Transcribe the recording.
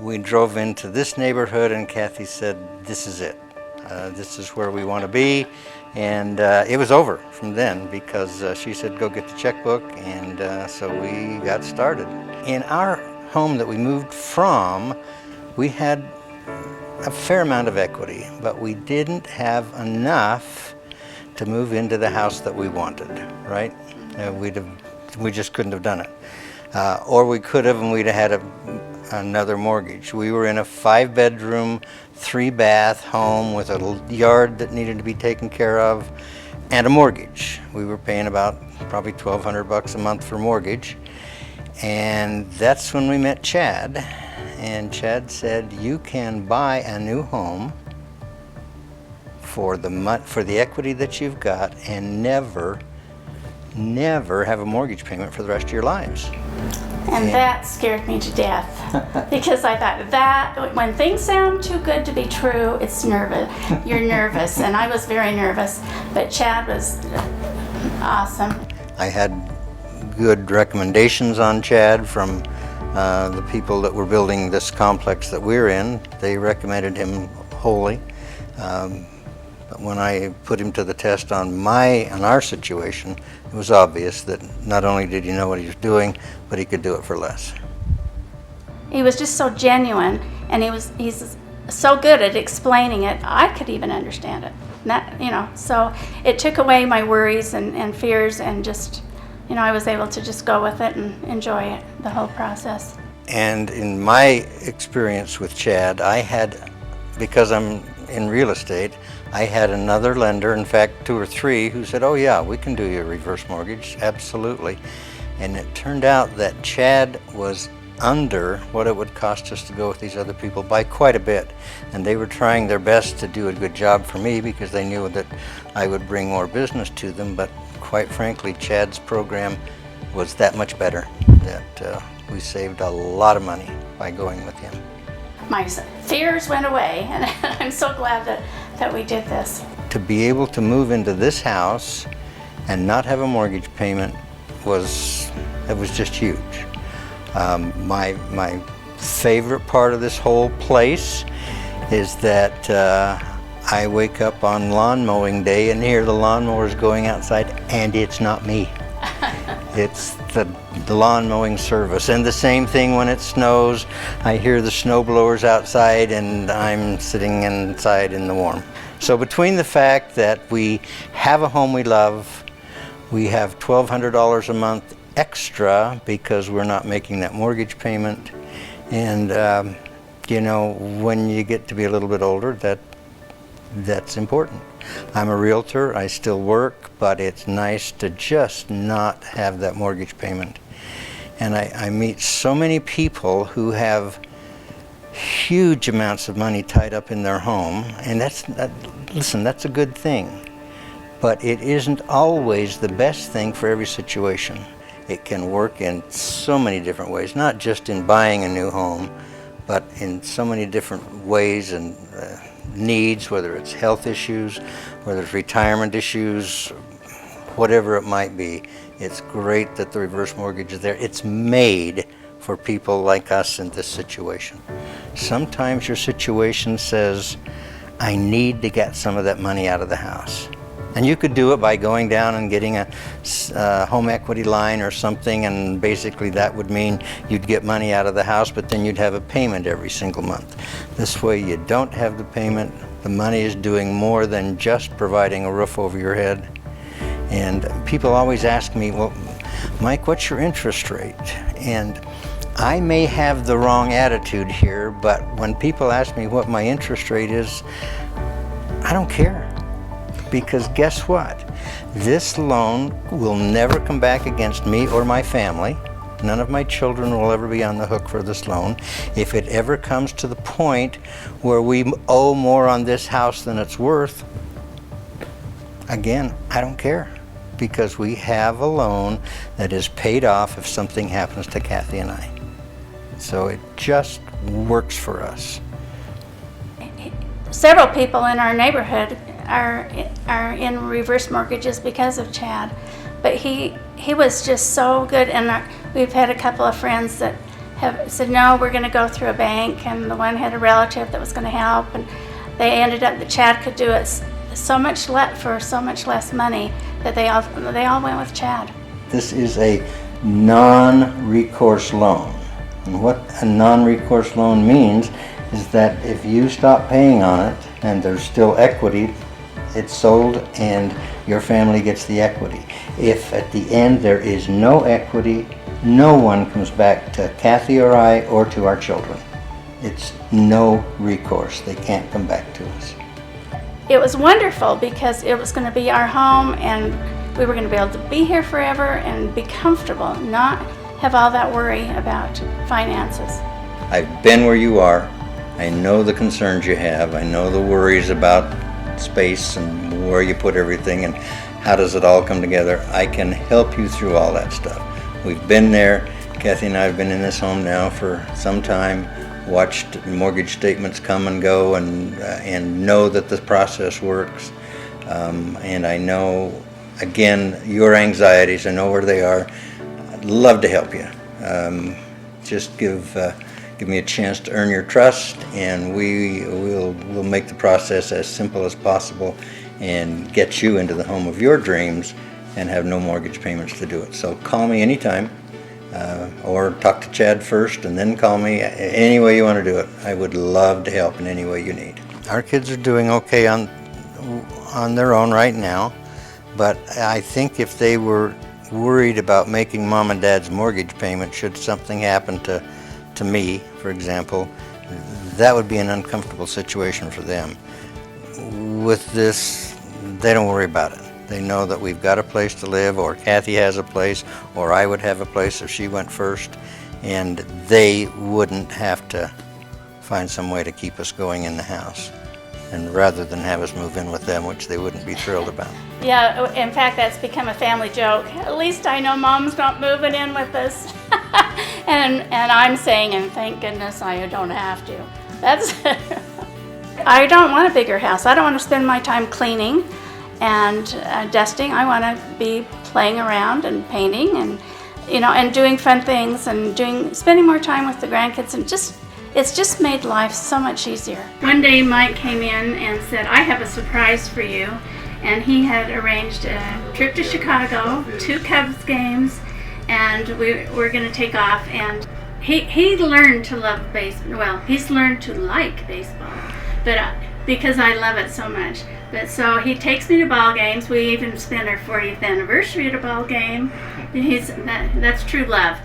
we drove into this neighborhood and Kathy said, this is it. This is where we want to be. And it was over from then because she said, go get the checkbook. And so we got started. In our home that we moved from, we had a fair amount of equity, but we didn't have enough to move into the house that we wanted, right? We just couldn't have done it. Or we could have, and we'd have had another mortgage. We were in a 5-bedroom, 3-bath home with a yard that needed to be taken care of and a mortgage. We were paying about probably $1,200 a month for mortgage. And that's when we met Chad. And Chad said, you can buy a new home for the equity that you've got and never have a mortgage payment for the rest of your lives. And that scared me to death because I thought that when things sound too good to be true, it's nervous. You're nervous, and I was very nervous, but Chad was awesome. I had good recommendations on Chad from the people that were building this complex that we're in. They recommended him wholly. But when I put him to the test on our situation, it was obvious that not only did he know what he was doing, but he could do it for less. He was just so genuine, and he's so good at explaining it. I could even understand it. So it took away my worries and fears, and just, I was able to just go with it and enjoy it, the whole process. And in my experience with Chad, because I'm in real estate, I had another lender, in fact 2 or 3, who said, oh yeah, we can do your reverse mortgage, absolutely. And it turned out that Chad was under what it would cost us to go with these other people by quite a bit. And they were trying their best to do a good job for me because they knew that I would bring more business to them. But quite frankly, Chad's program was that much better that we saved a lot of money by going with him. My fears went away, and I'm so glad that we did this. To be able to move into this house and not have a mortgage payment was just huge. My favorite part of this whole place is that I wake up on lawn mowing day and hear the lawnmowers going outside, and it's not me. It's the lawn mowing service. And the same thing when it snows. I hear the snow blowers outside and I'm sitting inside in the warm. So between the fact that we have a home we love, we have $1,200 a month extra because we're not making that mortgage payment, and when you get to be a little bit older, that's important. I'm a realtor, I still work, but it's nice to just not have that mortgage payment. And I meet so many people who have huge amounts of money tied up in their home, and that's a good thing. But it isn't always the best thing for every situation. It can work in so many different ways, not just in buying a new home, but in so many different ways and needs, whether it's health issues, whether it's retirement issues, whatever it might be. It's great that the reverse mortgage is there. It's made for people like us in this situation. Sometimes your situation says, I need to get some of that money out of the house. And you could do it by going down and getting a home equity line or something, and basically that would mean you'd get money out of the house, but then you'd have a payment every single month. This way you don't have the payment. The money is doing more than just providing a roof over your head. And people always ask me, well, Mike, what's your interest rate? And I may have the wrong attitude here, but when people ask me what my interest rate is, I don't care. Because guess what? This loan will never come back against me or my family. None of my children will ever be on the hook for this loan. If it ever comes to the point where we owe more on this house than it's worth, again, I don't care. Because we have a loan that is paid off if something happens to Kathy and I. So it just works for us. Several people in our neighborhood are in reverse mortgages because of Chad, but he was just so good, and we've had a couple of friends that said, no, we're going to go through a bank, and the one had a relative that was going to help, and they ended up that Chad could do it for so much less money that they all went with Chad. This is a non-recourse loan. And what a non-recourse loan means is that if you stop paying on it and there's still equity, it's sold and your family gets the equity. If at the end there is no equity, no one comes back to Kathy or I or to our children. It's no recourse. They can't come back to us. It was wonderful because it was going to be our home, and we were going to be able to be here forever and be comfortable, not have all that worry about finances. I've been where you are. I know the concerns you have. I know the worries about space and where you put everything and how does it all come together. I can help you through all that stuff. We've been there. Kathy and I have been in this home now for some time, watched mortgage statements come and go, and know that the process works. And I know, again, your anxieties, I know where they are. I'd love to help you. Just give me a chance to earn your trust, and we'll make the process as simple as possible and get you into the home of your dreams and have no mortgage payments to do it. So call me anytime, or talk to Chad first and then call me. Any way you want to do it, I would love to help in any way you need. Our kids are doing okay on their own right now, but I think if they were worried about making mom and dad's mortgage payment should something happen to me, for example, that would be an uncomfortable situation for them. With this, they don't worry about it. They know that we've got a place to live, or Kathy has a place, or I would have a place if she went first, and they wouldn't have to find some way to keep us going in the house, and rather than have us move in with them, which they wouldn't be thrilled about. Yeah, in fact, that's become a family joke. At least I know Mom's not moving in with us. and I'm saying, and thank goodness I don't have to. I don't want a bigger house. I don't want to spend my time cleaning and dusting. I want to be playing around and painting and doing fun things and spending more time with the grandkids, and it's just made life so much easier. One day Mike came in and said, I have a surprise for you. And he had arranged a trip to Chicago, 2 Cubs games, and we're going to take off. And he learned to love baseball. Well, he's learned to like baseball, but because I love it so much. But so he takes me to ball games. We even spent our 40th anniversary at a ball game. That's true love.